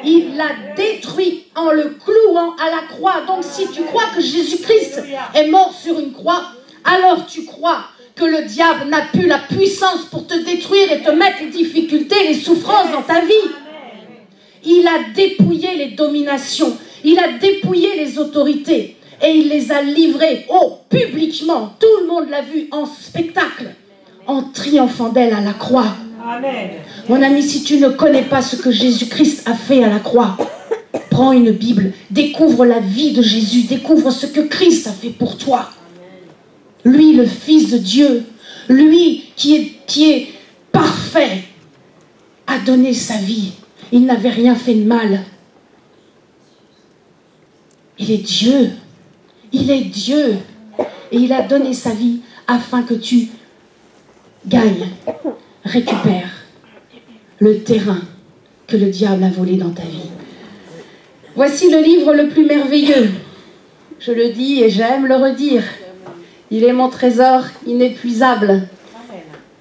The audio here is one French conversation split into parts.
Il l'a détruit en le clouant à la croix. Donc si tu crois que Jésus-Christ est mort sur une croix, alors tu crois que le diable n'a plus la puissance pour te détruire et te mettre les difficultés, les souffrances dans ta vie. Il a dépouillé les dominations, il a dépouillé les autorités et il les a livrées publiquement. Tout le monde l'a vu en spectacle, en triomphant d'elle à la croix. Amen. Mon ami, si tu ne connais pas ce que Jésus-Christ a fait à la croix, prends une Bible, découvre la vie de Jésus, découvre ce que Christ a fait pour toi. Lui, le Fils de Dieu, lui qui est parfait, a donné sa vie. Il n'avait rien fait de mal. Il est Dieu. Il est Dieu. Et il a donné sa vie afin que tu gagnes, récupères le terrain que le diable a volé dans ta vie. Voici le livre le plus merveilleux. Je le dis et j'aime le redire. Il est mon trésor inépuisable.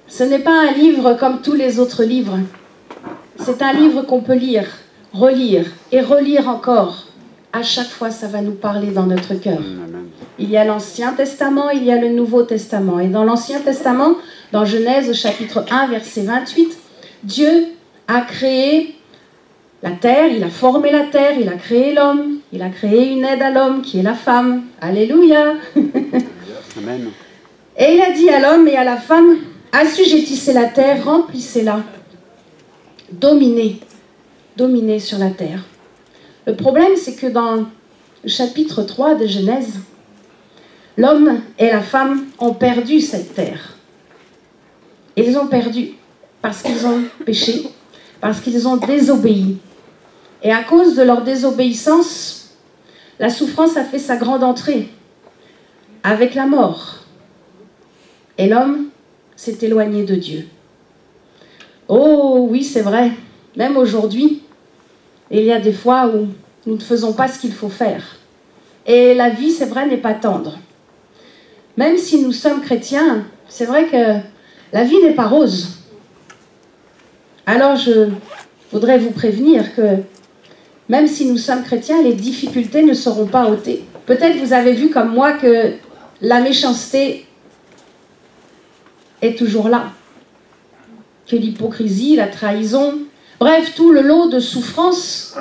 Ce n'est pas un livre comme tous les autres livres. C'est un livre qu'on peut lire, relire et relire encore. À chaque fois, ça va nous parler dans notre cœur. Il y a l'Ancien Testament, il y a le Nouveau Testament. Et dans l'Ancien Testament, dans Genèse au chapitre 1, verset 28, Dieu a créé la terre, il a formé la terre, il a créé l'homme, il a créé une aide à l'homme qui est la femme. Alléluia. Amen. Et il a dit à l'homme et à la femme, assujettissez la terre, remplissez-la, dominez sur la terre. Le problème, c'est que dans le chapitre 3 de Genèse, l'homme et la femme ont perdu cette terre. Ils ont perdu parce qu'ils ont péché, parce qu'ils ont désobéi. Et à cause de leur désobéissance, la souffrance a fait sa grande entrée, avec la mort. Et l'homme s'est éloigné de Dieu. Oh oui, c'est vrai, même aujourd'hui, il y a des fois où nous ne faisons pas ce qu'il faut faire. Et la vie, c'est vrai, n'est pas tendre. Même si nous sommes chrétiens, c'est vrai que la vie n'est pas rose. Alors je voudrais vous prévenir que même si nous sommes chrétiens, les difficultés ne seront pas ôtées. Peut-être vous avez vu comme moi que la méchanceté est toujours là. Que l'hypocrisie, la trahison, bref, tout le lot de souffrance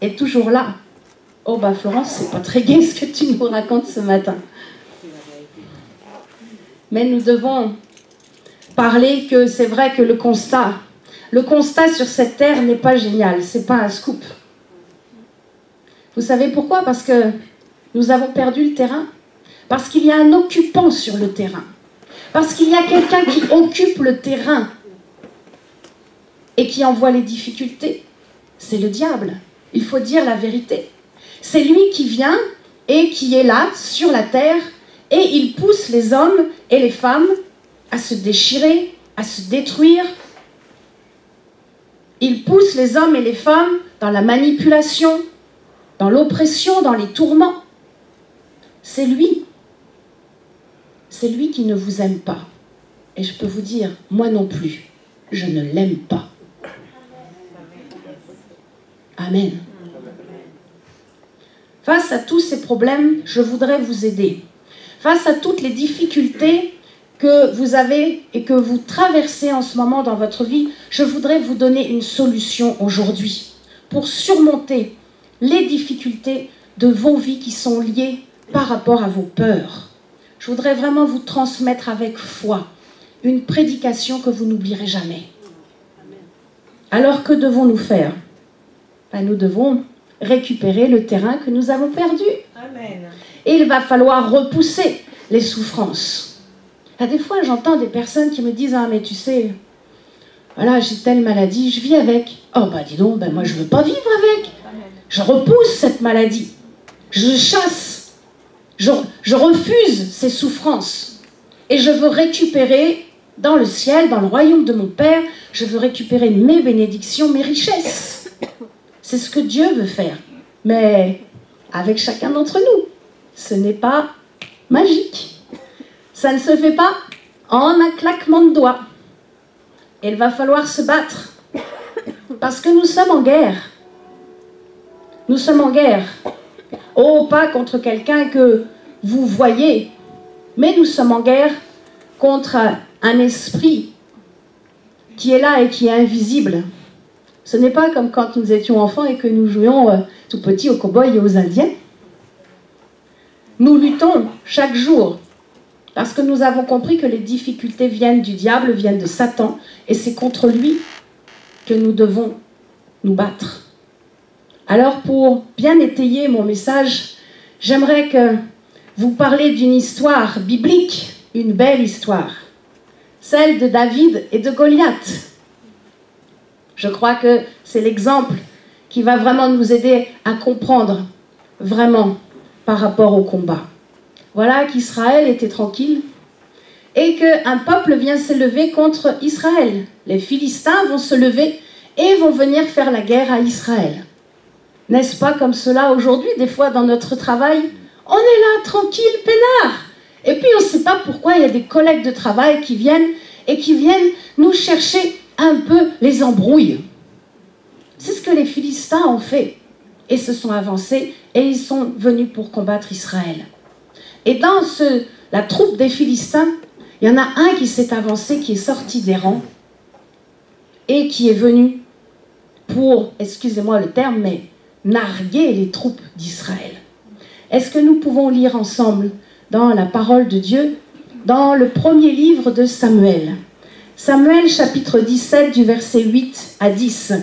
est toujours là. Oh bah Florence, c'est pas très gai ce que tu nous racontes ce matin. Mais nous devons parler que c'est vrai que le constat sur cette terre n'est pas génial, c'est pas un scoop. Vous savez pourquoi? Parce que nous avons perdu le terrain. Parce qu'il y a un occupant sur le terrain. Parce qu'il y a quelqu'un qui occupe le terrain et qui envoie les difficultés. C'est le diable. Il faut dire la vérité. C'est lui qui vient et qui est là, sur la terre, et il pousse les hommes et les femmes à se déchirer, à se détruire. Il pousse les hommes et les femmes dans la manipulation, dans l'oppression, dans les tourments. C'est lui. C'est lui qui ne vous aime pas. Et je peux vous dire, moi non plus, je ne l'aime pas. Amen. Face à tous ces problèmes, je voudrais vous aider. Face à toutes les difficultés que vous avez et que vous traversez en ce moment dans votre vie, je voudrais vous donner une solution aujourd'hui pour surmonter les difficultés de vos vies qui sont liées par rapport à vos peurs. Je voudrais vraiment vous transmettre avec foi une prédication que vous n'oublierez jamais. Alors que devons-nous faire? Ben, nous devons récupérer le terrain que nous avons perdu. Amen. Et il va falloir repousser les souffrances. Il y a des fois, j'entends des personnes qui me disent « Ah, mais tu sais, voilà, j'ai telle maladie, je vis avec. » Oh, bah dis donc, ben, moi je ne veux pas vivre avec. Je repousse cette maladie. Je chasse. Je refuse ces souffrances. Et je veux récupérer dans le ciel, dans le royaume de mon Père, je veux récupérer mes bénédictions, mes richesses. C'est ce que Dieu veut faire. Mais avec chacun d'entre nous, ce n'est pas magique. Ça ne se fait pas en un claquement de doigts. Il va falloir se battre. Parce que nous sommes en guerre. Nous sommes en guerre. Oh, pas contre quelqu'un que vous voyez, mais nous sommes en guerre contre un esprit qui est là et qui est invisible. Ce n'est pas comme quand nous étions enfants et que nous jouions tout petits aux cow-boys et aux indiens. Nous luttons chaque jour parce que nous avons compris que les difficultés viennent du diable, viennent de Satan, et c'est contre lui que nous devons nous battre. Alors, pour bien étayer mon message, j'aimerais que vous parliez d'une histoire biblique, une belle histoire, celle de David et de Goliath. Je crois que c'est l'exemple qui va vraiment nous aider à comprendre vraiment par rapport au combat. Voilà qu'Israël était tranquille et qu'un peuple vient s'élever contre Israël. Les Philistins vont se lever et vont venir faire la guerre à Israël. N'est-ce pas comme cela aujourd'hui, des fois dans notre travail? On est là, tranquille, peinard. Et puis on ne sait pas pourquoi il y a des collègues de travail qui viennent nous chercher un peu les embrouilles. C'est ce que les Philistins ont fait. Et se sont avancés et ils sont venus pour combattre Israël. Et dans la troupe des Philistins, il y en a un qui s'est avancé, qui est sorti des rangs et qui est venu pour, excusez-moi le terme, mais narguer les troupes d'Israël. Est-ce que nous pouvons lire ensemble dans la parole de Dieu, dans le premier livre de Samuel? Samuel chapitre 17 du verset 8 à 10.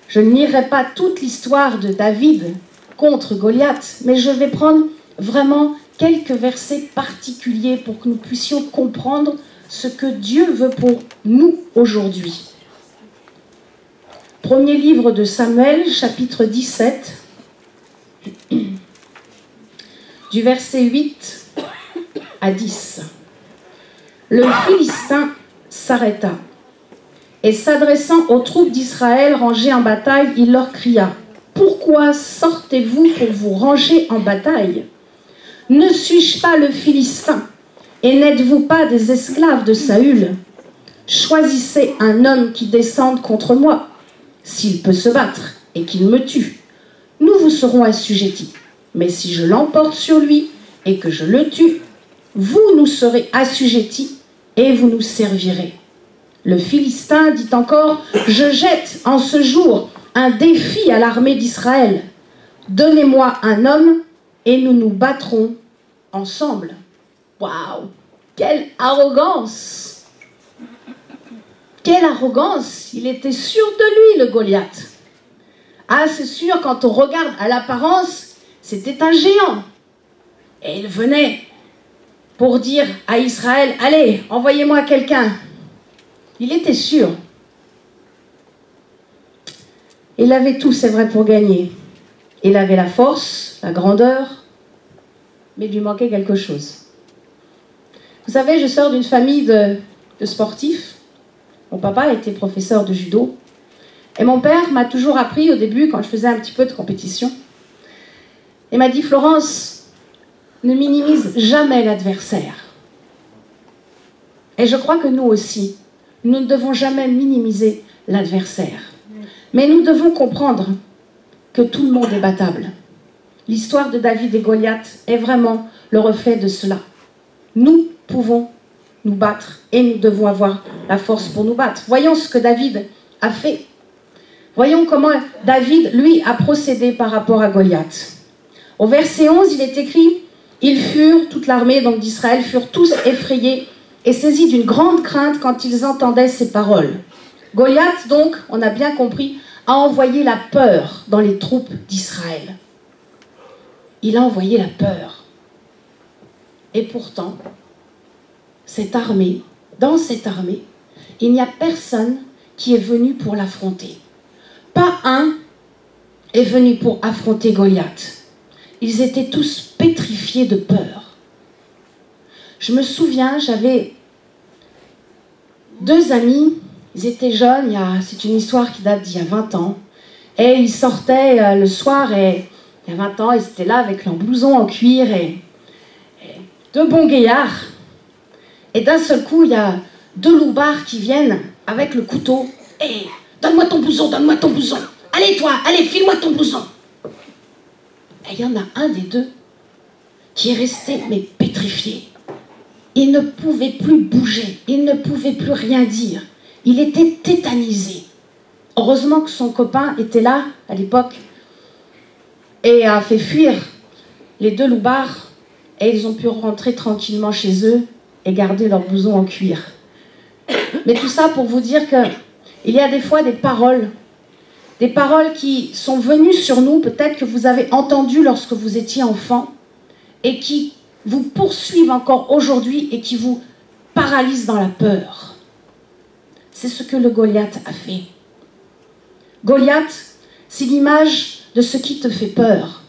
Je ne lirai pas toute l'histoire de David contre Goliath, mais je vais prendre vraiment quelques versets particuliers pour que nous puissions comprendre ce que Dieu veut pour nous aujourd'hui. Premier livre de Samuel, chapitre 17, du verset 8 à 10. Le Philistin s'arrêta, et s'adressant aux troupes d'Israël rangées en bataille, il leur cria: « Pourquoi sortez-vous pour vous ranger en bataille? Ne suis-je pas le Philistin, et n'êtes-vous pas des esclaves de Saül? Choisissez un homme qui descende contre moi. S'il peut se battre et qu'il me tue, nous vous serons assujettis. Mais si je l'emporte sur lui et que je le tue, vous nous serez assujettis et vous nous servirez. » Le Philistin dit encore: « Je jette en ce jour un défi à l'armée d'Israël. Donnez-moi un homme et nous nous battrons ensemble. » Waouh! Quelle arrogance! Quelle arrogance! Il était sûr de lui, le Goliath. Ah, c'est sûr, quand on regarde à l'apparence, c'était un géant. Et il venait pour dire à Israël: « Allez, envoyez-moi quelqu'un. » Il était sûr. Il avait tout, c'est vrai, pour gagner. Il avait la force, la grandeur, mais il lui manquait quelque chose. Vous savez, je sors d'une famille de sportifs. Mon papa était professeur de judo. Et mon père m'a toujours appris au début, quand je faisais un petit peu de compétition, il m'a dit: « Florence, ne minimise jamais l'adversaire. » Et je crois que nous aussi, nous ne devons jamais minimiser l'adversaire. Mais nous devons comprendre que tout le monde est battable. L'histoire de David et Goliath est vraiment le reflet de cela. Nous pouvons nous battre et nous devons avoir la force pour nous battre. Voyons ce que David a fait. Voyons comment David, lui, a procédé par rapport à Goliath. Au verset 11, il est écrit: « Ils furent, toute l'armée donc d'Israël, furent tous effrayés et saisis d'une grande crainte quand ils entendaient ces paroles. » Goliath, donc, on a bien compris, a envoyé la peur dans les troupes d'Israël. Il a envoyé la peur. Et pourtant, dans cette armée, il n'y a personne qui est venu pour l'affronter. Pas un est venu pour affronter Goliath. Ils étaient tous pétrifiés de peur. Je me souviens, j'avais 2 amis, ils étaient jeunes, c'est une histoire qui date d'il y a 20 ans, et ils sortaient le soir, et il y a 20 ans, ils étaient là avec leur blouson en cuir, et 2 bons gaillards. Et d'un seul coup, il y a 2 loupards qui viennent avec le couteau. « Hé, donne-moi ton blouson, donne-moi ton blouson. Allez toi, allez, file-moi ton blouson. » Et il y en a un des deux qui est resté mais pétrifié. Il ne pouvait plus bouger, il ne pouvait plus rien dire. Il était tétanisé. Heureusement que son copain était là à l'époque et a fait fuir les deux loupards et ils ont pu rentrer tranquillement chez eux et garder leur blouson en cuir. Mais tout ça pour vous dire qu'il y a des fois des paroles qui sont venues sur nous, peut-être que vous avez entendu lorsque vous étiez enfant, et qui vous poursuivent encore aujourd'hui et qui vous paralysent dans la peur. C'est ce que le Goliath a fait. Goliath, c'est l'image de ce qui te fait peur.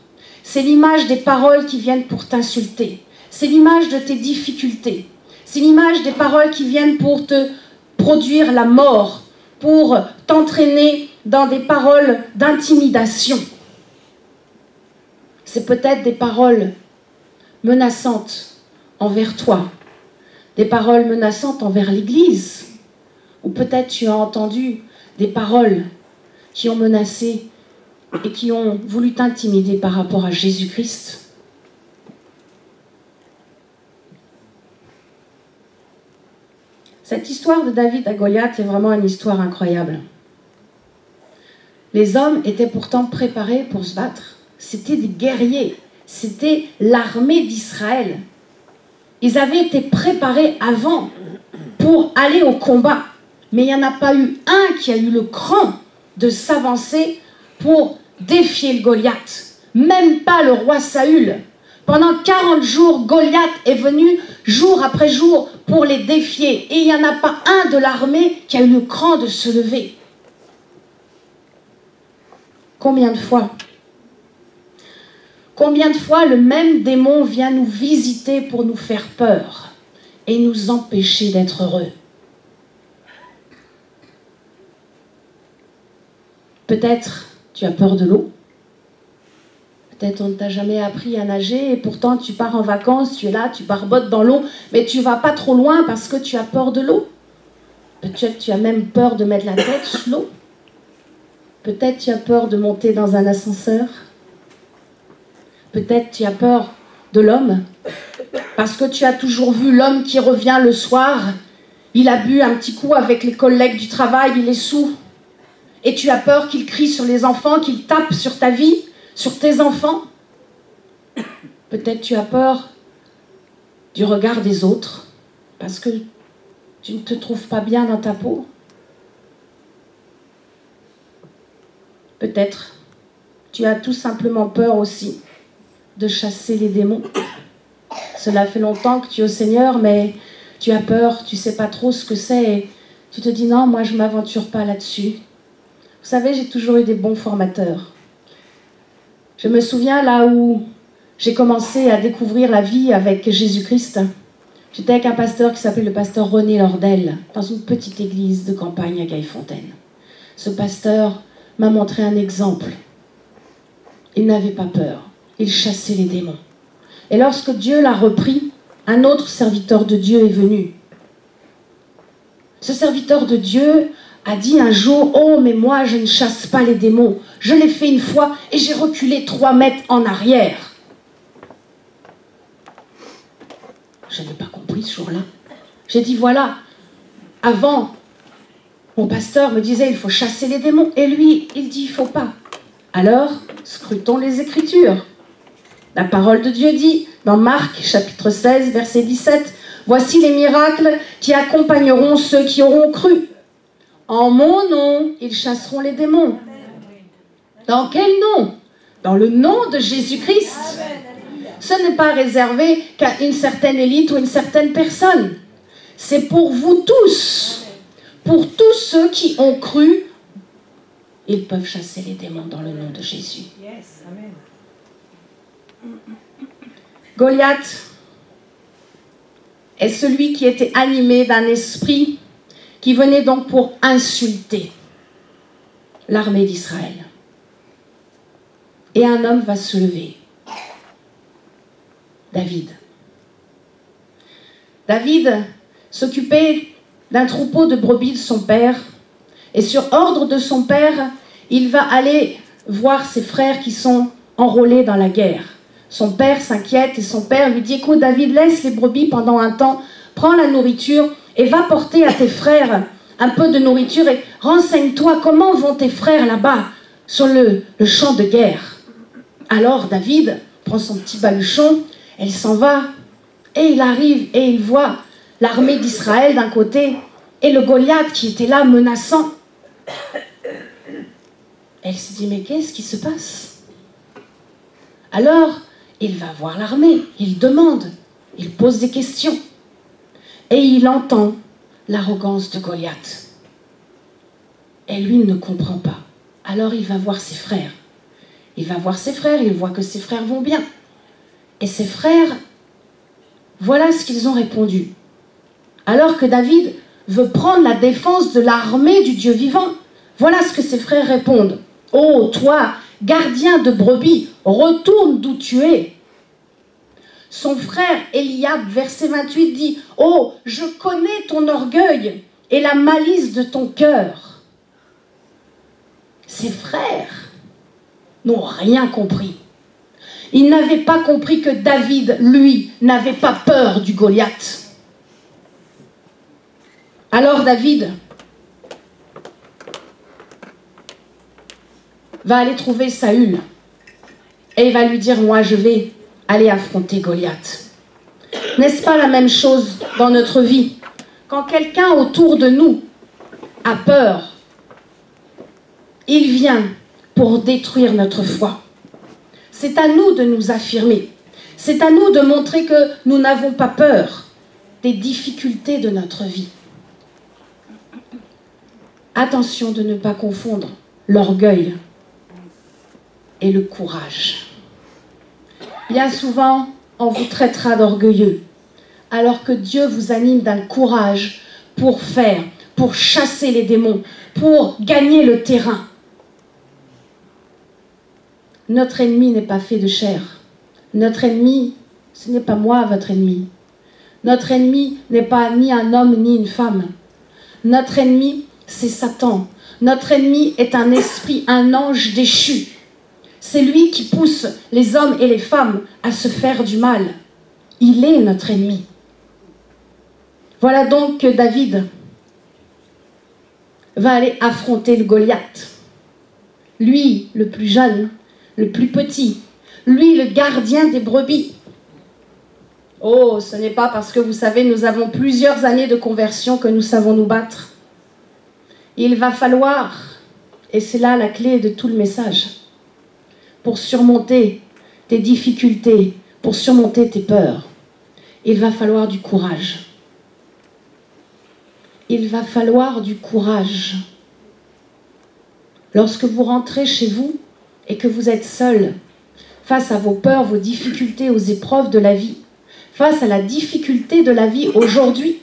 C'est l'image des paroles qui viennent pour t'insulter. C'est l'image de tes difficultés. C'est l'image des paroles qui viennent pour te produire la mort, pour t'entraîner dans des paroles d'intimidation. C'est peut-être des paroles menaçantes envers toi, des paroles menaçantes envers l'Église, ou peut-être tu as entendu des paroles qui ont menacé et qui ont voulu t'intimider par rapport à Jésus-Christ. Cette histoire de David à Goliath est vraiment une histoire incroyable. Les hommes étaient pourtant préparés pour se battre. C'était des guerriers. C'était l'armée d'Israël. Ils avaient été préparés avant pour aller au combat. Mais il n'y en a pas eu un qui a eu le cran de s'avancer pour défier le Goliath. Même pas le roi Saül. Pendant 40 jours, Goliath est venu jour après jour pour les défier. Et il n'y en a pas un de l'armée qui a eu le cran de se lever. Combien de fois le même démon vient nous visiter pour nous faire peur et nous empêcher d'être heureux? Peut-être tu as peur de l'eau. Peut-être on ne t'a jamais appris à nager et pourtant tu pars en vacances, tu es là, tu barbotes dans l'eau, mais tu ne vas pas trop loin parce que tu as peur de l'eau. Peut-être tu as même peur de mettre la tête sous l'eau. Peut-être tu as peur de monter dans un ascenseur. Peut-être tu as peur de l'homme parce que tu as toujours vu l'homme qui revient le soir. Il a bu un petit coup avec les collègues du travail, il est saoul. Et tu as peur qu'il crie sur les enfants, qu'il tape sur ta vie, sur tes enfants. Peut-être tu as peur du regard des autres parce que tu ne te trouves pas bien dans ta peau. Peut-être tu as tout simplement peur aussi de chasser les démons. Cela fait longtemps que tu es au Seigneur, mais tu as peur, tu ne sais pas trop ce que c'est. Et tu te dis non, moi je ne m'aventure pas là-dessus. Vous savez, j'ai toujours eu des bons formateurs. Je me souviens là où j'ai commencé à découvrir la vie avec Jésus-Christ. J'étais avec un pasteur qui s'appelait le pasteur René Lordel, dans une petite église de campagne à Gaillefontaine. Ce pasteur m'a montré un exemple. Il n'avait pas peur. Il chassait les démons. Et lorsque Dieu l'a repris, un autre serviteur de Dieu est venu. Ce serviteur de Dieu a dit un jour, « Oh, mais moi, je ne chasse pas les démons. Je l'ai fait une fois et j'ai reculé 3 mètres en arrière. » Je n'ai pas compris ce jour-là. J'ai dit, voilà, avant, mon pasteur me disait, il faut chasser les démons. Et lui, il dit, il ne faut pas. Alors, scrutons les Écritures. La parole de Dieu dit, dans Marc, chapitre 16, verset 17, « Voici les miracles qui accompagneront ceux qui auront cru. En mon nom, ils chasseront les démons. » Dans quel nom? Dans le nom de Jésus-Christ. Ce n'est pas réservé qu'à une certaine élite ou une certaine personne. C'est pour vous tous. Pour tous ceux qui ont cru, ils peuvent chasser les démons dans le nom de Jésus. Goliath est celui qui était animé d'un esprit qui venait donc pour insulter l'armée d'Israël. Et un homme va se lever. David. David s'occupait d'un troupeau de brebis de son père. Et sur ordre de son père, il va aller voir ses frères qui sont enrôlé dans la guerre. Son père s'inquiète et son père lui dit « Écoute David, laisse les brebis pendant un temps, prends la nourriture et va porter à tes frères un peu de nourriture et renseigne-toi comment vont tes frères là-bas sur le champ de guerre. » Alors David prend son petit baluchon, elle s'en va et il arrive et il voit l'armée d'Israël d'un côté et le Goliath qui était là menaçant. Elle se dit, mais qu'est-ce qui se passe? Alors, il va voir l'armée, il demande, il pose des questions. Et il entend l'arrogance de Goliath. Et lui ne comprend pas. Alors il va voir ses frères. Il va voir ses frères, il voit que ses frères vont bien. Et ses frères, voilà ce qu'ils ont répondu. Alors que David veut prendre la défense de l'armée du Dieu vivant, voilà ce que ses frères répondent. « Oh, toi, gardien de brebis, retourne d'où tu es. » Son frère Eliab, verset 28, dit « Oh, je connais ton orgueil et la malice de ton cœur. » Ses frères n'ont rien compris. Ils n'avaient pas compris que David, lui, n'avait pas peur du Goliath. Alors David va aller trouver Saül et il va lui dire « Moi, je vais aller affronter Goliath. » N'est-ce pas la même chose dans notre vie? Quand quelqu'un autour de nous a peur, il vient pour détruire notre foi. C'est à nous de nous affirmer. C'est à nous de montrer que nous n'avons pas peur des difficultés de notre vie. Attention de ne pas confondre l'orgueil et le courage. Bien souvent, on vous traitera d'orgueilleux, alors que Dieu vous anime d'un courage pour faire, pour chasser les démons, pour gagner le terrain. Notre ennemi n'est pas fait de chair. Notre ennemi, ce n'est pas moi, votre ennemi. Notre ennemi n'est pas ni un homme ni une femme. Notre ennemi, c'est Satan. Notre ennemi est un esprit, un ange déchu. C'est lui qui pousse les hommes et les femmes à se faire du mal. Il est notre ennemi. Voilà donc que David va aller affronter le Goliath. Lui, le plus jeune, le plus petit. Lui, le gardien des brebis. Oh, ce n'est pas parce que, vous savez, nous avons plusieurs années de conversion que nous savons nous battre. Il va falloir, et c'est là la clé de tout le message, pour surmonter tes difficultés, pour surmonter tes peurs, il va falloir du courage. Il va falloir du courage. Lorsque vous rentrez chez vous et que vous êtes seul, face à vos peurs, vos difficultés, aux épreuves de la vie, face à la difficulté de la vie aujourd'hui,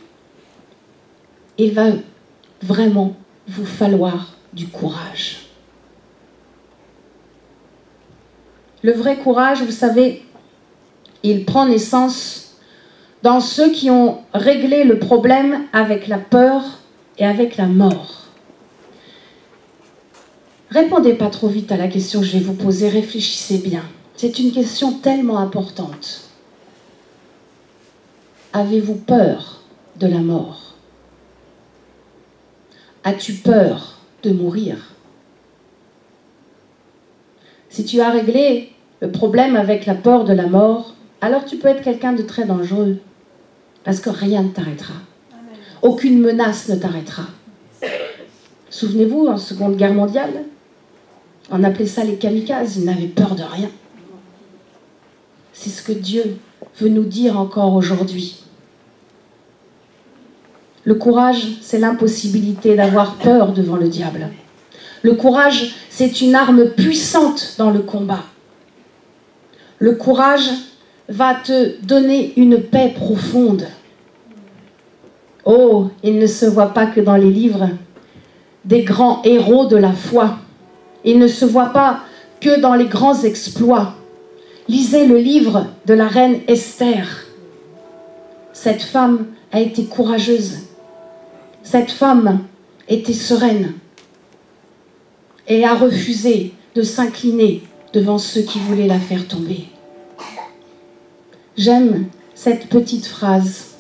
il va vraiment vous falloir du courage. Le vrai courage, vous savez, il prend naissance dans ceux qui ont réglé le problème avec la peur et avec la mort. Répondez pas trop vite à la question que je vais vous poser, réfléchissez bien. C'est une question tellement importante. Avez-vous peur de la mort? As-tu peur de mourir? Si tu as réglé le problème avec la peur de la mort, alors tu peux être quelqu'un de très dangereux. Parce que rien ne t'arrêtera. Aucune menace ne t'arrêtera. Souvenez-vous, en Seconde Guerre mondiale, on appelait ça les kamikazes, ils n'avaient peur de rien. C'est ce que Dieu veut nous dire encore aujourd'hui. Le courage, c'est l'impossibilité d'avoir peur devant le diable. Le courage, c'est une arme puissante dans le combat. Le courage va te donner une paix profonde. Oh, il ne se voit pas que dans les livres des grands héros de la foi. Il ne se voit pas que dans les grands exploits. Lisez le livre de la reine Esther. Cette femme a été courageuse. Cette femme était sereine et a refusé de s'incliner devant ceux qui voulaient la faire tomber. J'aime cette petite phrase.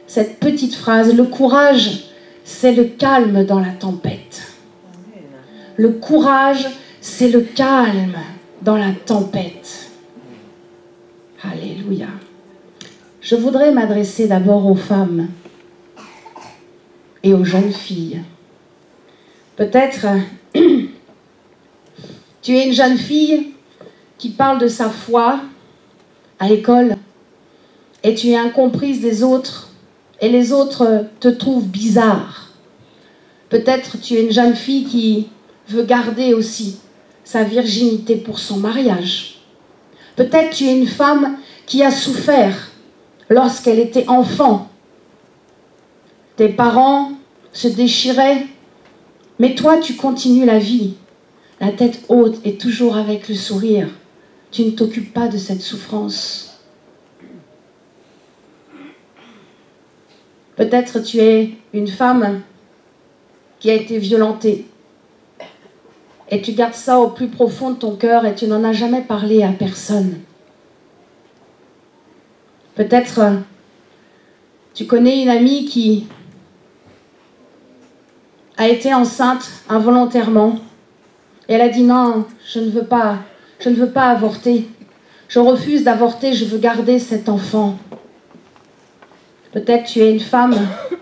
Cette petite phrase, le courage, c'est le calme dans la tempête. Le courage, c'est le calme dans la tempête. Alléluia. Je voudrais m'adresser d'abord aux femmes et aux jeunes filles. Peut-être tu es une jeune fille qui parle de sa foi à l'école et tu es incomprise des autres et les autres te trouvent bizarre. Peut-être tu es une jeune fille qui veut garder aussi sa virginité pour son mariage. Peut-être tu es une femme qui a souffert lorsqu'elle était enfant. Tes parents se déchiraient, mais toi tu continues la vie, la tête haute et toujours avec le sourire. Tu ne t'occupes pas de cette souffrance. Peut-être tu es une femme qui a été violentée et tu gardes ça au plus profond de ton cœur et tu n'en as jamais parlé à personne. Peut-être tu connais une amie qui a été enceinte involontairement et elle a dit non, je ne veux pas avorter. Je refuse d'avorter, je veux garder cet enfant. Peut-être tu es une femme,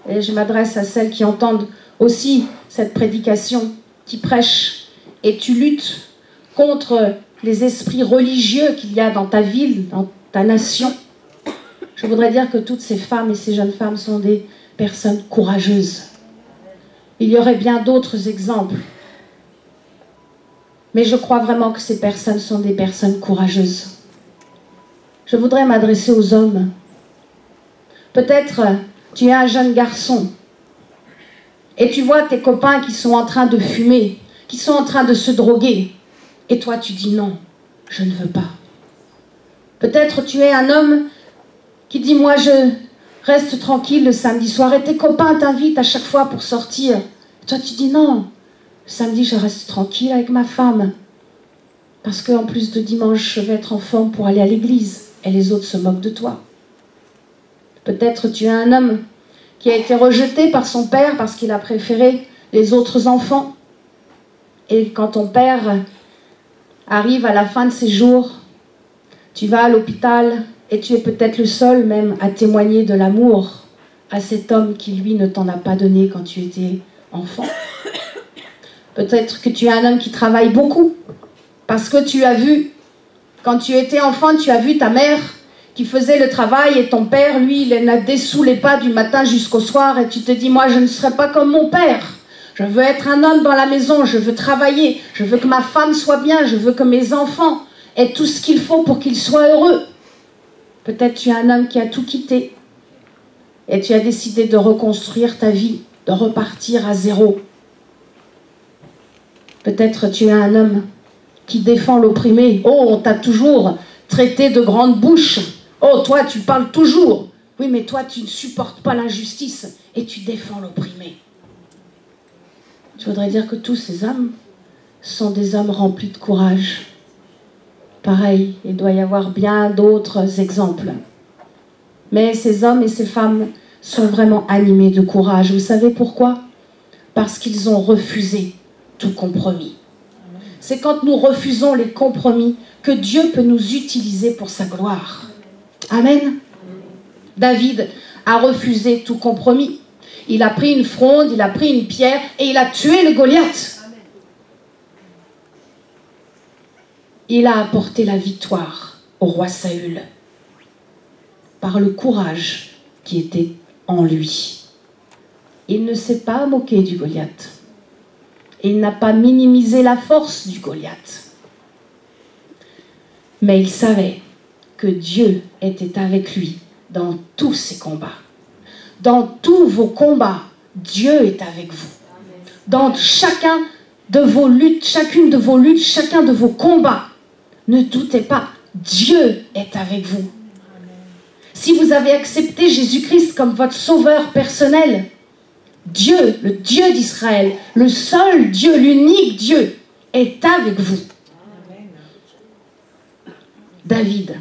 et je m'adresse à celles qui entendent aussi cette prédication, qui prêche, et tu luttes contre les esprits religieux qu'il y a dans ta ville, dans ta nation. Je voudrais dire que toutes ces femmes et ces jeunes femmes sont des personnes courageuses. Il y aurait bien d'autres exemples. Mais je crois vraiment que ces personnes sont des personnes courageuses. Je voudrais m'adresser aux hommes. Peut-être tu es un jeune garçon et tu vois tes copains qui sont en train de fumer, qui sont en train de se droguer. Et toi tu dis non, je ne veux pas. Peut-être tu es un homme qui dit moi je reste tranquille le samedi soir et tes copains t'invitent à chaque fois pour sortir. Et toi tu dis non, le samedi je reste tranquille avec ma femme. Parce qu'en plus de dimanche je vais être en forme pour aller à l'église et les autres se moquent de toi. Peut-être tu es un homme qui a été rejeté par son père parce qu'il a préféré les autres enfants. Et quand ton père arrive à la fin de ses jours, tu vas à l'hôpital et tu es peut-être le seul même à témoigner de l'amour à cet homme qui lui ne t'en a pas donné quand tu étais enfant. Peut-être que tu es un homme qui travaille beaucoup parce que tu as vu, quand tu étais enfant, tu as vu ta mère qui faisait le travail et ton père, lui, il ne dessoulait pas du matin jusqu'au soir et tu te dis, moi je ne serai pas comme mon père. Je veux être un homme dans la maison, je veux travailler, je veux que ma femme soit bien, je veux que mes enfants aient tout ce qu'il faut pour qu'ils soient heureux. Peut-être tu es un homme qui a tout quitté et tu as décidé de reconstruire ta vie, de repartir à zéro. Peut-être tu es un homme qui défend l'opprimé. Oh, on t'a toujours traité de grande bouche. Oh, toi, tu parles toujours. Oui, mais toi, tu ne supportes pas l'injustice et tu défends l'opprimé. Je voudrais dire que tous ces hommes sont des hommes remplis de courage. Pareil, il doit y avoir bien d'autres exemples. Mais ces hommes et ces femmes sont vraiment animés de courage. Vous savez pourquoi? Parce qu'ils ont refusé tout compromis. C'est quand nous refusons les compromis que Dieu peut nous utiliser pour sa gloire. Amen. David a refusé tout compromis. Il a pris une fronde, il a pris une pierre et il a tué le Goliath. Il a apporté la victoire au roi Saül par le courage qui était en lui. Il ne s'est pas moqué du Goliath. Il n'a pas minimisé la force du Goliath. Mais il savait que Dieu était avec lui dans tous ses combats. Dans tous vos combats, Dieu est avec vous. Dans chacun de vos luttes, chacune de vos luttes, chacun de vos combats, ne doutez pas, Dieu est avec vous. Si vous avez accepté Jésus-Christ comme votre sauveur personnel, Dieu, le Dieu d'Israël, le seul Dieu, l'unique Dieu, est avec vous. David.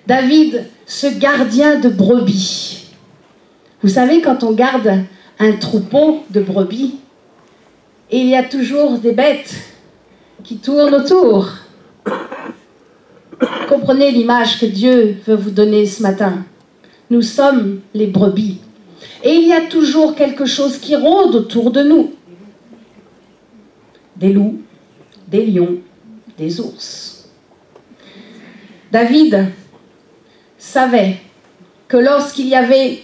David, ce gardien de brebis. Vous savez, quand on garde un troupeau de brebis, il y a toujours des bêtes qui tournent autour. Comprenez l'image que Dieu veut vous donner ce matin. Nous sommes les brebis. Et il y a toujours quelque chose qui rôde autour de nous. Des loups, des lions, des ours. David savait que lorsqu'il y avait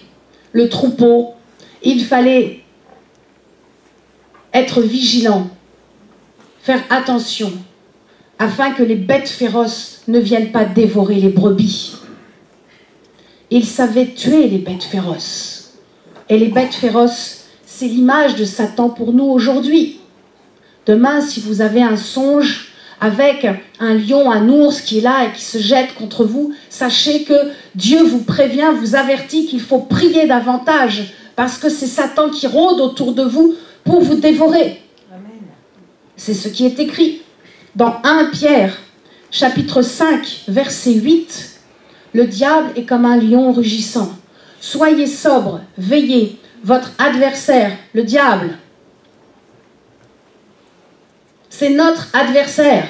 le troupeau, il fallait être vigilant, faire attention, afin que les bêtes féroces ne viennent pas dévorer les brebis. Il savait tuer les bêtes féroces. Et les bêtes féroces, c'est l'image de Satan pour nous aujourd'hui. Demain, si vous avez un songe avec un lion, un ours qui est là et qui se jette contre vous, sachez que Dieu vous prévient, vous avertit qu'il faut prier davantage parce que c'est Satan qui rôde autour de vous pour vous dévorer. C'est ce qui est écrit dans 1 Pierre, chapitre 5, verset 8. Le diable est comme un lion rugissant. Soyez sobres, veillez. Votre adversaire, le diable, c'est notre adversaire.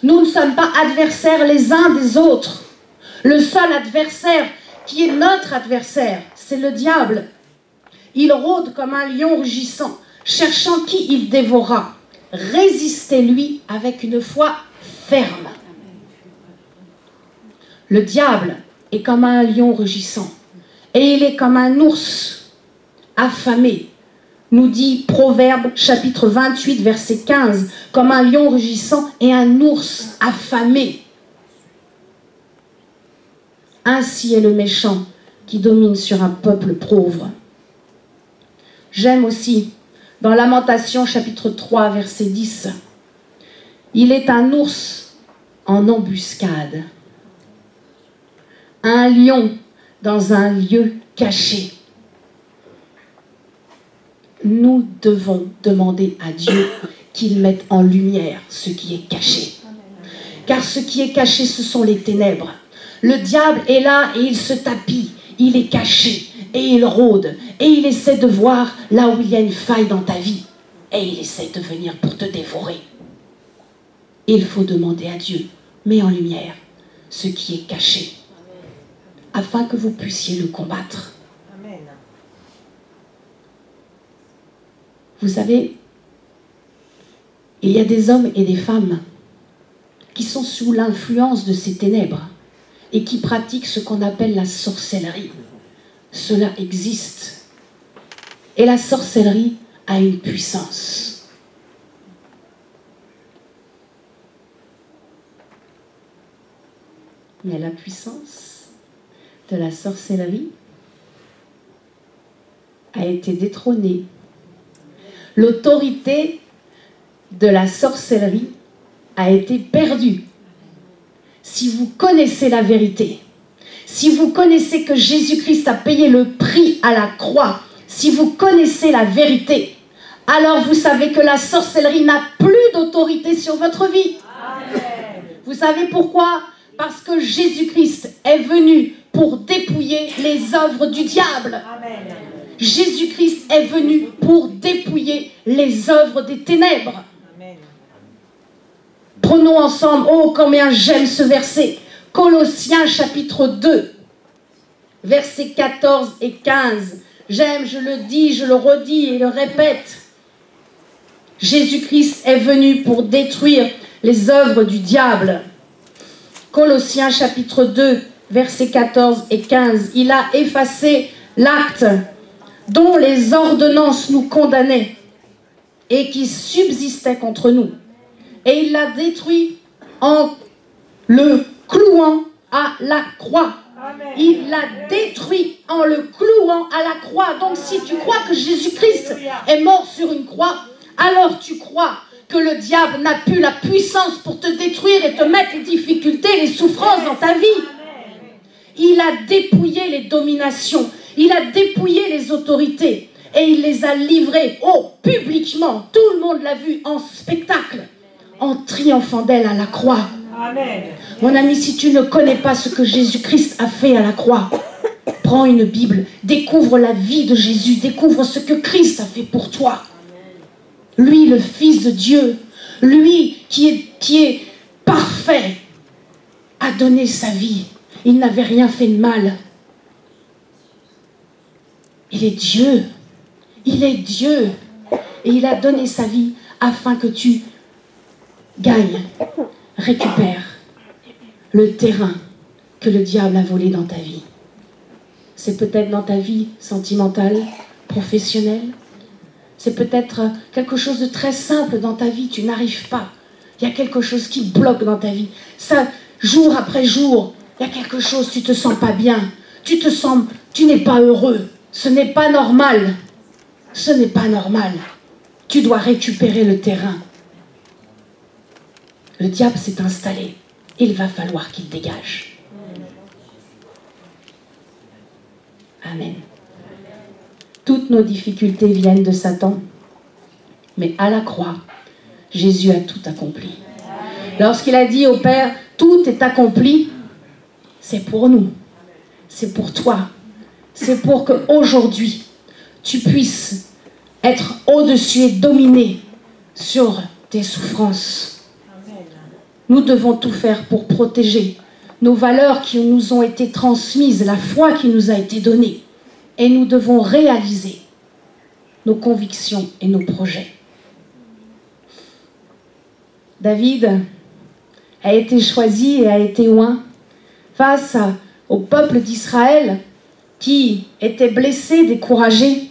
Nous ne sommes pas adversaires les uns des autres. Le seul adversaire qui est notre adversaire, c'est le diable. Il rôde comme un lion rugissant, cherchant qui il dévorera. Résistez-lui avec une foi ferme. Le diable est comme un lion rugissant et il est comme un ours affamé. Nous dit Proverbe chapitre 28 verset 15, comme un lion rugissant et un ours affamé. Ainsi est le méchant qui domine sur un peuple pauvre. J'aime aussi dans Lamentation chapitre 3 verset 10, il est un ours en embuscade, un lion dans un lieu caché. Nous devons demander à Dieu qu'il mette en lumière ce qui est caché. Car ce qui est caché, ce sont les ténèbres. Le diable est là et il se tapit, il est caché et il rôde et il essaie de voir là où il y a une faille dans ta vie et il essaie de venir pour te dévorer. Il faut demander à Dieu, mets en lumière ce qui est caché afin que vous puissiez le combattre. Vous savez, il y a des hommes et des femmes qui sont sous l'influence de ces ténèbres et qui pratiquent ce qu'on appelle la sorcellerie. Cela existe. Et la sorcellerie a une puissance. Mais la puissance de la sorcellerie a été détrônée. L'autorité de la sorcellerie a été perdue. Si vous connaissez la vérité, si vous connaissez que Jésus-Christ a payé le prix à la croix, si vous connaissez la vérité, alors vous savez que la sorcellerie n'a plus d'autorité sur votre vie. Amen. Vous savez pourquoi? Parce que Jésus-Christ est venu pour dépouiller les œuvres du diable. Amen. Jésus-Christ est venu pour dépouiller les œuvres des ténèbres. Amen. Prenons ensemble, oh combien j'aime ce verset, Colossiens chapitre 2, versets 14 et 15. J'aime, je le dis, je le redis et le répète. Jésus-Christ est venu pour détruire les œuvres du diable. Colossiens chapitre 2, versets 14 et 15. Il a effacé l'acte dont les ordonnances nous condamnaient et qui subsistait contre nous. Et il l'a détruit en le clouant à la croix. Amen. Il l'a détruit en le clouant à la croix. Donc si tu crois que Jésus-Christ est mort sur une croix, alors tu crois que le diable n'a plus la puissance pour te détruire et te mettre les difficultés, les souffrances dans ta vie. Il a dépouillé les dominations. Il a dépouillé les autorités et il les a livrées publiquement. Tout le monde l'a vu en spectacle, en triomphant d'elle à la croix. Amen. Mon ami, si tu ne connais pas ce que Jésus-Christ a fait à la croix, prends une Bible, découvre la vie de Jésus, découvre ce que Christ a fait pour toi. Lui, le Fils de Dieu, lui qui est parfait, a donné sa vie. Il n'avait rien fait de mal. Il est Dieu. Il est Dieu. Et il a donné sa vie afin que tu gagnes, récupères le terrain que le diable a volé dans ta vie. C'est peut-être dans ta vie sentimentale, professionnelle. C'est peut-être quelque chose de très simple dans ta vie. Tu n'arrives pas. Il y a quelque chose qui bloque dans ta vie. Ça, jour après jour, il y a quelque chose, tu ne te sens pas bien. Tu n'es pas heureux. Ce n'est pas normal. Ce n'est pas normal. Tu dois récupérer le terrain. Le diable s'est installé. Il va falloir qu'il dégage. Amen. Toutes nos difficultés viennent de Satan. Mais à la croix, Jésus a tout accompli. Lorsqu'il a dit au Père, tout est accompli, c'est pour nous. C'est pour toi. C'est pour qu'aujourd'hui, tu puisses être au-dessus et dominer sur tes souffrances. Nous devons tout faire pour protéger nos valeurs qui nous ont été transmises, la foi qui nous a été donnée. Et nous devons réaliser nos convictions et nos projets. David a été choisi et a été oint face au peuple d'Israël qui était blessé, découragé.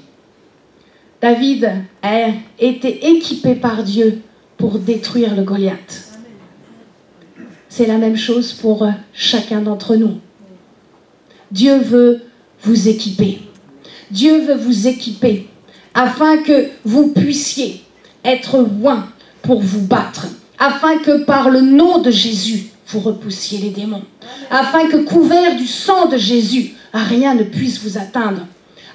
David a été équipé par Dieu pour détruire le Goliath. C'est la même chose pour chacun d'entre nous. Dieu veut vous équiper. Dieu veut vous équiper afin que vous puissiez être oints pour vous battre, afin que par le nom de Jésus, vous repoussiez les démons, afin que couvert du sang de Jésus, rien ne puisse vous atteindre,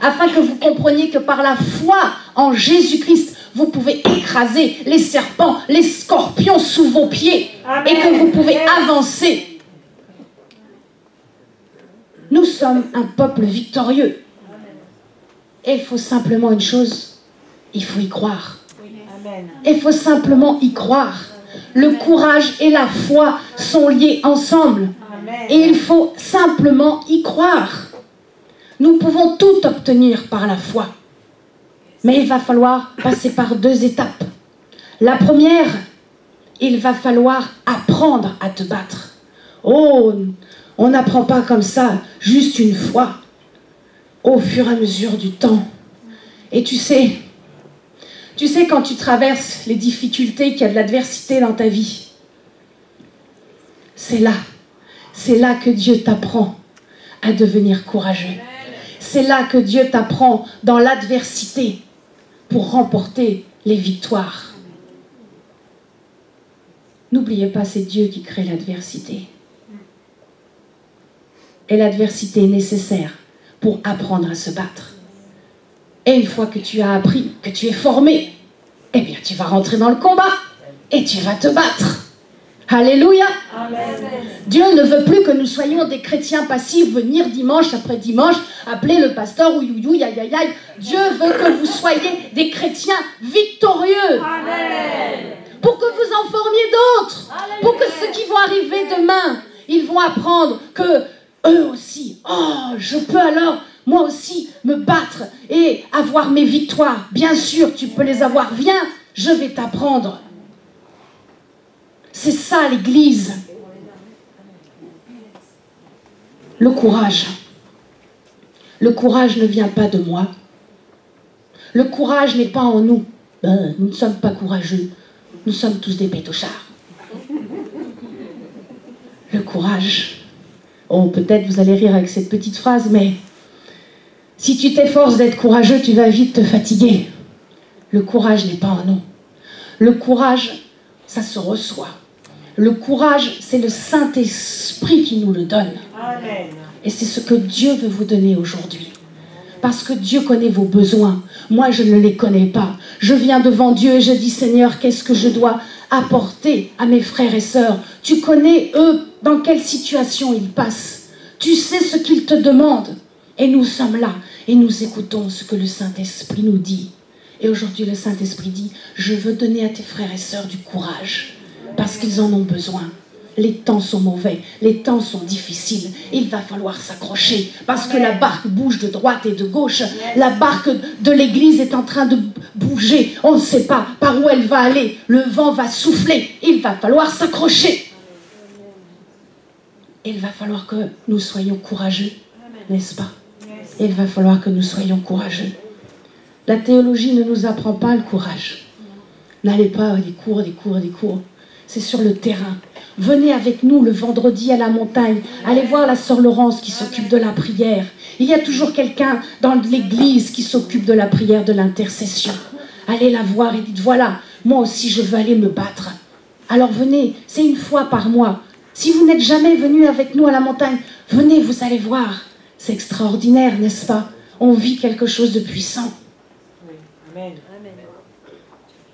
afin que vous compreniez que par la foi en Jésus-Christ, vous pouvez écraser les serpents, les scorpions sous vos pieds. Amen. Et que vous pouvez avancer. Nous sommes un peuple victorieux. Et il faut simplement une chose, il faut y croire. Il faut simplement y croire. Le courage et la foi sont liés ensemble. Et il faut simplement y croire. Nous pouvons tout obtenir par la foi. Mais il va falloir passer par 2 étapes. La première, il va falloir apprendre à te battre. Oh, on n'apprend pas comme ça, juste une fois, au fur et à mesure du temps. Et tu sais quand tu traverses les difficultés, qu'il y a de l'adversité dans ta vie, c'est là que Dieu t'apprend à devenir courageux. C'est là que Dieu t'apprend dans l'adversité pour remporter les victoires. N'oubliez pas, c'est Dieu qui crée l'adversité. Et l'adversité est nécessaire pour apprendre à se battre. Et une fois que tu as appris, que tu es formé, eh bien tu vas rentrer dans le combat et tu vas te battre. Alléluia. Amen. Dieu ne veut plus que nous soyons des chrétiens passifs, venir dimanche après dimanche, appeler le pasteur, ouïouïouï, aïe aïe aïe. Dieu veut que vous soyez des chrétiens victorieux. Amen. Pour que vous en formiez d'autres. Pour que ceux qui vont arriver demain, ils vont apprendre que eux aussi, oh, je peux alors moi aussi me battre et avoir mes victoires. Bien sûr, tu peux les avoir. Viens, je vais t'apprendre. C'est ça l'Église. Le courage. Le courage ne vient pas de moi. Le courage n'est pas en nous. Nous ne sommes pas courageux. Nous sommes tous des pétochards. Le courage. Oh, peut-être vous allez rire avec cette petite phrase, mais si tu t'efforces d'être courageux, tu vas vite te fatiguer. Le courage n'est pas en nous. Le courage, ça se reçoit. Le courage, c'est le Saint-Esprit qui nous le donne. Amen. Et c'est ce que Dieu veut vous donner aujourd'hui. Parce que Dieu connaît vos besoins. Moi, je ne les connais pas. Je viens devant Dieu et je dis, Seigneur, qu'est-ce que je dois apporter à mes frères et sœurs? Tu connais, eux, dans quelle situation ils passent. Tu sais ce qu'ils te demandent. Et nous sommes là et nous écoutons ce que le Saint-Esprit nous dit. Et aujourd'hui, le Saint-Esprit dit, je veux donner à tes frères et sœurs du courage. Parce qu'ils en ont besoin. Les temps sont mauvais, les temps sont difficiles. Il va falloir s'accrocher parce que la barque bouge de droite et de gauche. La barque de l'église est en train de bouger. On ne sait pas par où elle va aller. Le vent va souffler. Il va falloir s'accrocher. Il va falloir que nous soyons courageux, n'est-ce pas? Il va falloir que nous soyons courageux. La théologie ne nous apprend pas le courage. N'allez pas à des cours, des cours, des cours. C'est sur le terrain. Venez avec nous le vendredi à la montagne. Allez voir la sœur Laurence qui s'occupe de la prière. Il y a toujours quelqu'un dans l'église qui s'occupe de la prière, de l'intercession. Allez la voir et dites, voilà, moi aussi je veux aller me battre. Alors venez, c'est une fois par mois. Si vous n'êtes jamais venu avec nous à la montagne, venez, vous allez voir. C'est extraordinaire, n'est-ce pas? On vit quelque chose de puissant. Amen.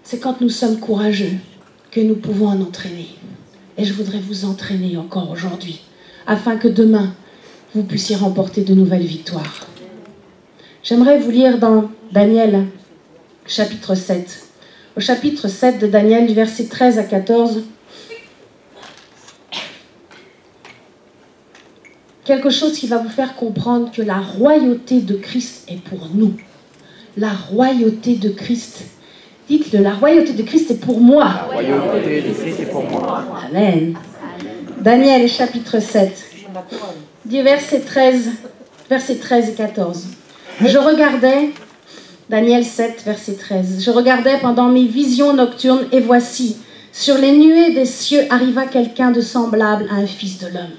C'est quand nous sommes courageux que nous pouvons en entraîner. Et je voudrais vous entraîner encore aujourd'hui, afin que demain, vous puissiez remporter de nouvelles victoires. J'aimerais vous lire dans Daniel, chapitre 7. Au chapitre 7 de Daniel, du verset 13 à 14, quelque chose qui va vous faire comprendre que la royauté de Christ est pour nous. La royauté de Christ. Dites-le, la royauté de Christ est pour moi. La royauté de Christ est pour moi. Amen. Daniel, chapitre 7, du verset 13 et 14. Je regardais, Daniel 7, verset 13, je regardais pendant mes visions nocturnes et voici, sur les nuées des cieux arriva quelqu'un de semblable à un fils de l'homme.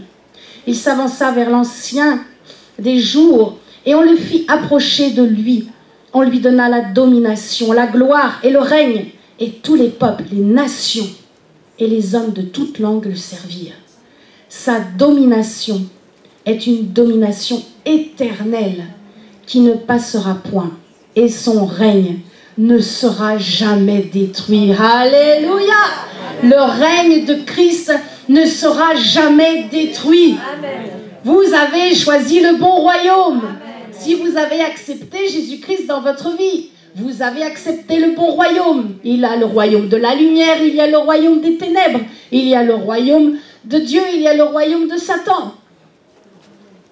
Il s'avança vers l'ancien des jours et on le fit approcher de lui. On lui donna la domination, la gloire et le règne, et tous les peuples, les nations et les hommes de toute langue le servirent. Sa domination est une domination éternelle qui ne passera point, et son règne ne sera jamais détruit. Alléluia! Le règne de Christ ne sera jamais détruit. Vous avez choisi le bon royaume. Si vous avez accepté Jésus-Christ dans votre vie, vous avez accepté le bon royaume. Il y a le royaume de la lumière, il y a le royaume des ténèbres, il y a le royaume de Dieu, il y a le royaume de Satan.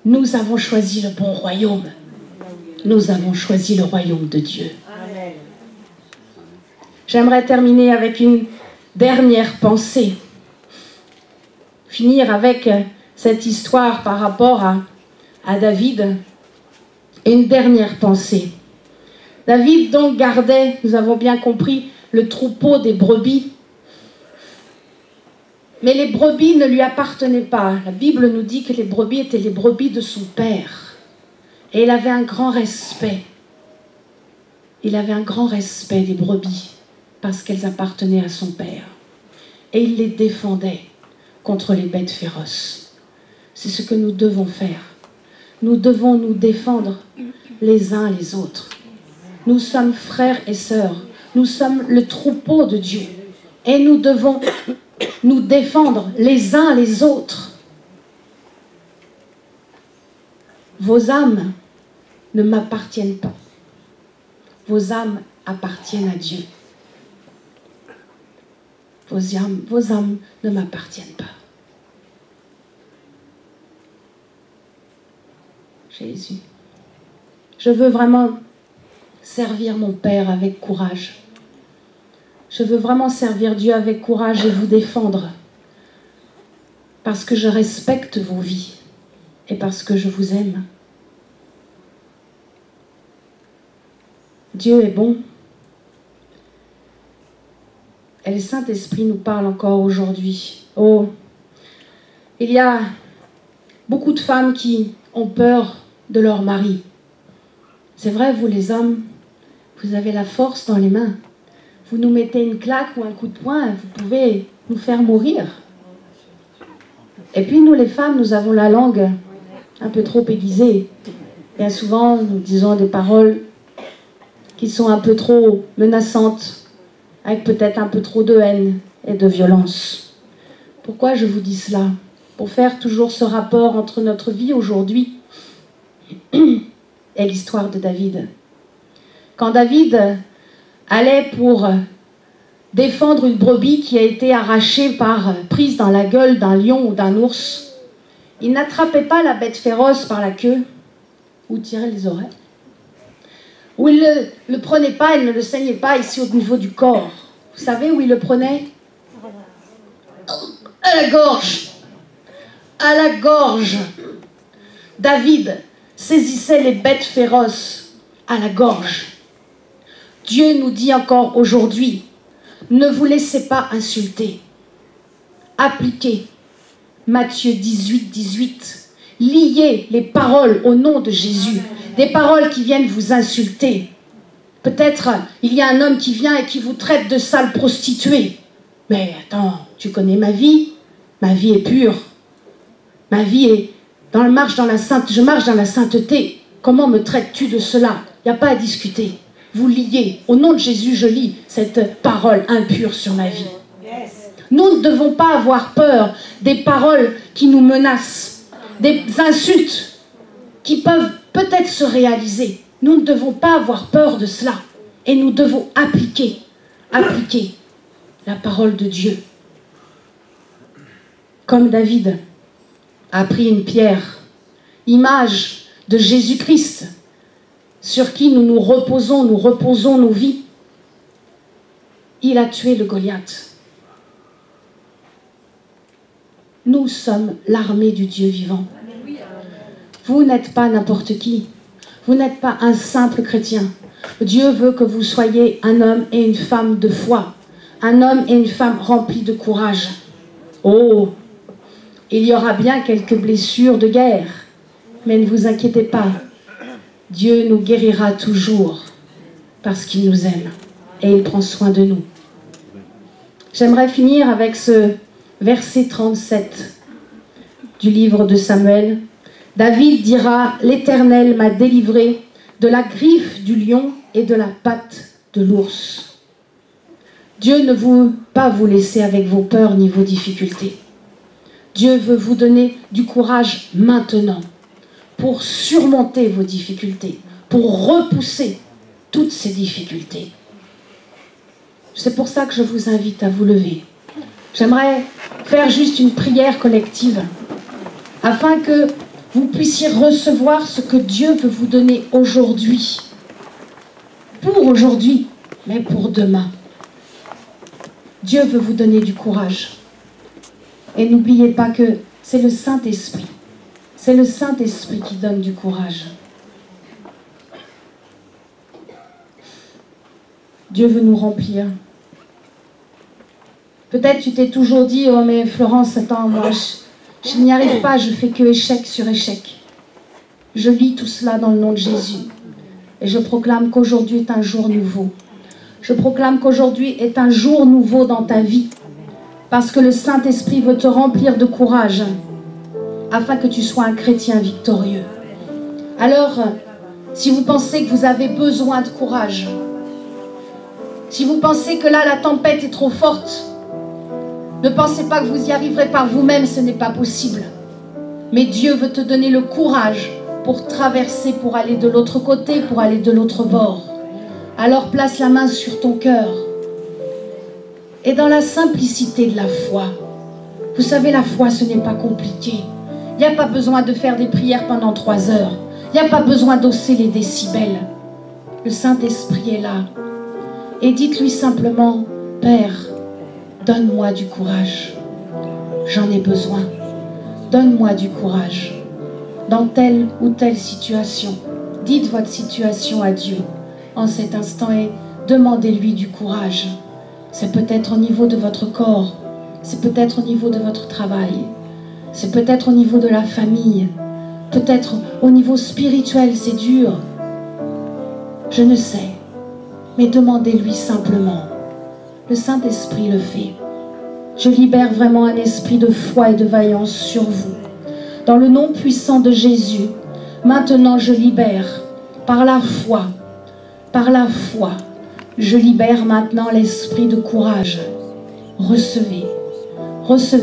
Nous avons choisi le bon royaume. Nous avons choisi le royaume de Dieu. J'aimerais terminer avec une dernière pensée. Finir avec cette histoire par rapport à David. Une dernière pensée. David donc gardait, nous avons bien compris, le troupeau des brebis. Mais les brebis ne lui appartenaient pas. La Bible nous dit que les brebis étaient les brebis de son père. Et il avait un grand respect. Il avait un grand respect des brebis parce qu'elles appartenaient à son père. Et il les défendait contre les bêtes féroces. C'est ce que nous devons faire. Nous devons nous défendre les uns les autres. Nous sommes frères et sœurs. Nous sommes le troupeau de Dieu. Et nous devons nous défendre les uns les autres. Vos âmes ne m'appartiennent pas. Vos âmes appartiennent à Dieu. Vos âmes ne m'appartiennent pas. Jésus. Je veux vraiment servir mon Père avec courage. Je veux vraiment servir Dieu avec courage et vous défendre. Parce que je respecte vos vies et parce que je vous aime. Dieu est bon. Et le Saint-Esprit nous parle encore aujourd'hui. Oh, il y a beaucoup de femmes qui ont peur de leur mari. C'est vrai, vous les hommes, vous avez la force dans les mains. Vous nous mettez une claque ou un coup de poing, vous pouvez nous faire mourir. Et puis nous les femmes, nous avons la langue un peu trop aiguisée. Bien souvent, nous disons des paroles qui sont un peu trop menaçantes, avec peut-être un peu trop de haine et de violence. Pourquoi je vous dis cela? Pour faire toujours ce rapport entre notre vie aujourd'hui et l'histoire de David. Quand David allait pour défendre une brebis qui a été arrachée prise dans la gueule d'un lion ou d'un ours, il n'attrapait pas la bête féroce par la queue ou tirait les oreilles. Ou il ne le prenait pas, il ne le saignait pas ici au niveau du corps. Vous savez où il le prenait? À la gorge. À la gorge. David saisissait les bêtes féroces à la gorge. Dieu nous dit encore aujourd'hui, ne vous laissez pas insulter. Appliquez Matthieu 18, 18. Liez les paroles au nom de Jésus. Des paroles qui viennent vous insulter. Peut-être il y a un homme qui vient et qui vous traite de sale prostituée. Mais attends, tu connais ma vie? Ma vie est pure. Ma vie est je marche dans la sainteté. Comment me traites-tu de cela? Il n'y a pas à discuter. Vous liez. Au nom de Jésus, je lis cette parole impure sur ma vie. Nous ne devons pas avoir peur des paroles qui nous menacent, des insultes qui peuvent peut-être se réaliser. Nous ne devons pas avoir peur de cela. Et nous devons appliquer la parole de Dieu. Comme David a pris une pierre, image de Jésus-Christ, sur qui nous reposons nos vies. Il a tué le Goliath. Nous sommes l'armée du Dieu vivant. Vous n'êtes pas n'importe qui. Vous n'êtes pas un simple chrétien. Dieu veut que vous soyez un homme et une femme de foi. Un homme et une femme remplis de courage. Oh, il y aura bien quelques blessures de guerre. Mais ne vous inquiétez pas. Dieu nous guérira toujours parce qu'il nous aime et il prend soin de nous. J'aimerais finir avec ce verset 37 du livre de Samuel. David dira, l'Éternel m'a délivré de la griffe du lion et de la patte de l'ours. Dieu ne veut pas vous laisser avec vos peurs ni vos difficultés. Dieu veut vous donner du courage maintenant pour surmonter vos difficultés, pour repousser toutes ces difficultés. C'est pour ça que je vous invite à vous lever. J'aimerais faire juste une prière collective afin que vous puissiez recevoir ce que Dieu veut vous donner aujourd'hui. Pour aujourd'hui, mais pour demain. Dieu veut vous donner du courage. Et n'oubliez pas que c'est le Saint-Esprit. C'est le Saint-Esprit qui donne du courage. Dieu veut nous remplir. Peut-être tu t'es toujours dit, oh mais Florence, attends, moi je n'y arrive pas, je fais que échec sur échec. Je lis tout cela dans le nom de Jésus. Et je proclame qu'aujourd'hui est un jour nouveau. Je proclame qu'aujourd'hui est un jour nouveau dans ta vie. Parce que le Saint-Esprit veut te remplir de courage. Afin que tu sois un chrétien victorieux. Alors, si vous pensez que vous avez besoin de courage, si vous pensez que là la tempête est trop forte, ne pensez pas que vous y arriverez par vous-même, ce n'est pas possible. Mais Dieu veut te donner le courage pour traverser, pour aller de l'autre côté, pour aller de l'autre bord. Alors place la main sur ton cœur. Et dans la simplicité de la foi, vous savez, la foi, ce n'est pas compliqué. Il n'y a pas besoin de faire des prières pendant 3 heures. Il n'y a pas besoin d'hausser les décibels. Le Saint-Esprit est là. Et dites-lui simplement, Père, donne-moi du courage. J'en ai besoin. Donne-moi du courage. Dans telle ou telle situation, dites votre situation à Dieu en cet instant et demandez-lui du courage. C'est peut-être au niveau de votre corps. C'est peut-être au niveau de votre travail. C'est peut-être au niveau de la famille. Peut-être au niveau spirituel, c'est dur. Je ne sais. Mais demandez-lui simplement. Le Saint-Esprit le fait. Je libère vraiment un esprit de foi et de vaillance sur vous. Dans le nom puissant de Jésus, Maintenant, je libère par la foi, je libère maintenant l'esprit de courage. Recevez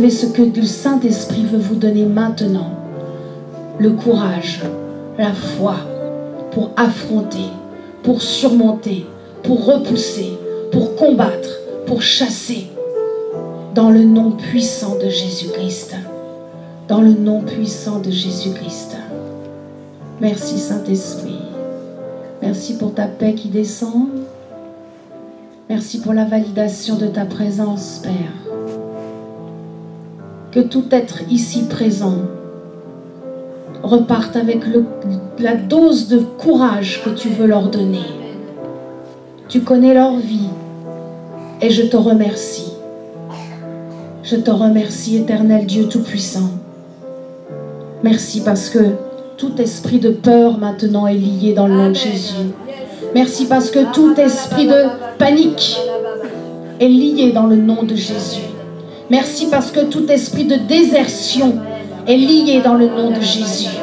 ce que le Saint-Esprit veut vous donner maintenant. Le courage, la foi pour affronter, pour surmonter, pour repousser, pour combattre, pour chasser. Dans le nom puissant de Jésus-Christ. Dans le nom puissant de Jésus-Christ. Merci Saint-Esprit. Merci pour ta paix qui descend. Merci pour la validation de ta présence, Père. Que tout être ici présent reparte avec la dose de courage que tu veux leur donner. Tu connais leur vie et je te remercie. Je te remercie, éternel Dieu Tout-Puissant. Merci parce que tout esprit de peur maintenant est lié dans le nom de Jésus. Merci parce que tout esprit de panique est lié dans le nom de Jésus. Merci parce que tout esprit de désertion est lié dans le nom de Jésus.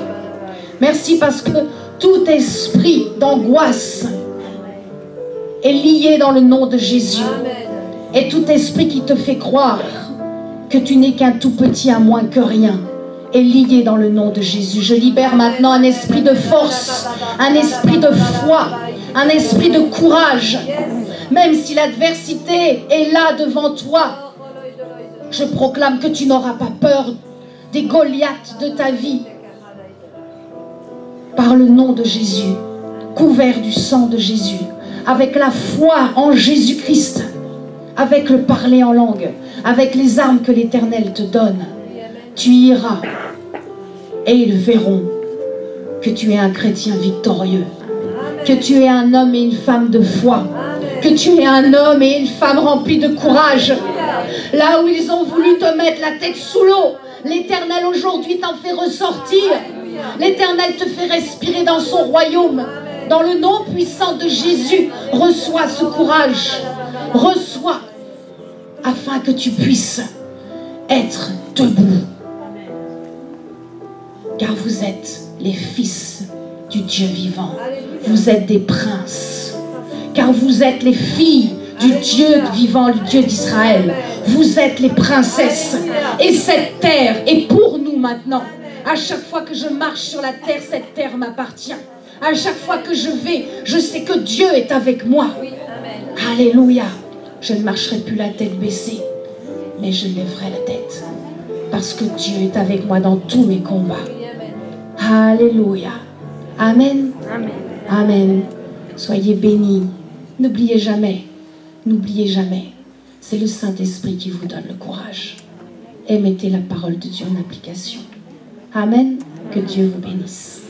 Merci parce que tout esprit d'angoisse est lié dans le nom de Jésus. Et tout esprit qui te fait croire que tu n'es qu'un tout petit à moins que rien est lié dans le nom de Jésus. Je libère maintenant un esprit de force, un esprit de foi, un esprit de courage. Même si l'adversité est là devant toi, je proclame que tu n'auras pas peur des Goliaths de ta vie. Par le nom de Jésus, couvert du sang de Jésus, avec la foi en Jésus-Christ, avec le parler en langue, avec les armes que l'Éternel te donne, tu iras et ils verront que tu es un chrétien victorieux, que tu es un homme et une femme de foi, que tu es un homme et une femme remplis de courage. Là où ils ont voulu te mettre la tête sous l'eau, l'Éternel aujourd'hui t'en fait ressortir. L'Éternel te fait respirer dans son royaume. Dans le nom puissant de Jésus, reçois ce courage. Reçois, afin que tu puisses être debout. Car vous êtes les fils du Dieu vivant. Vous êtes des princes. Car vous êtes les filles du Dieu vivant, du Dieu d'Israël. Vous êtes les princesses. Et cette terre est pour nous maintenant. À chaque fois que je marche sur la terre, cette terre m'appartient. À chaque fois que je vais, je sais que Dieu est avec moi. Alléluia. Je ne marcherai plus la tête baissée, mais je lèverai la tête. Parce que Dieu est avec moi dans tous mes combats. Alléluia. Amen. Amen. Amen. Soyez bénis. N'oubliez jamais, c'est le Saint-Esprit qui vous donne le courage. Et mettez la parole de Dieu en application. Amen. Que Dieu vous bénisse.